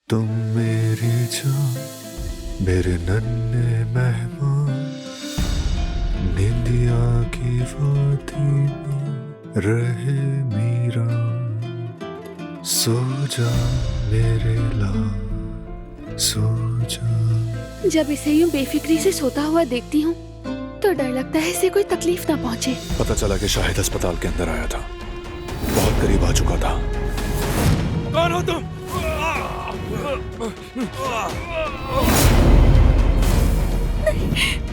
तुम मेरी जान, मेरे नन्हे मेहमान, निंदिया की वादी में रहे मीरा, सो जा मेरे लाल सो जा। जब इसे यूं बेफिक्री से सोता हुआ देखती हूँ तो डर लगता है इसे कोई तकलीफ ना पहुँचे। पता चला कि शाहिद अस्पताल के अंदर आया था, बहुत करीब आ चुका था। कौन हो तुम? नहीं।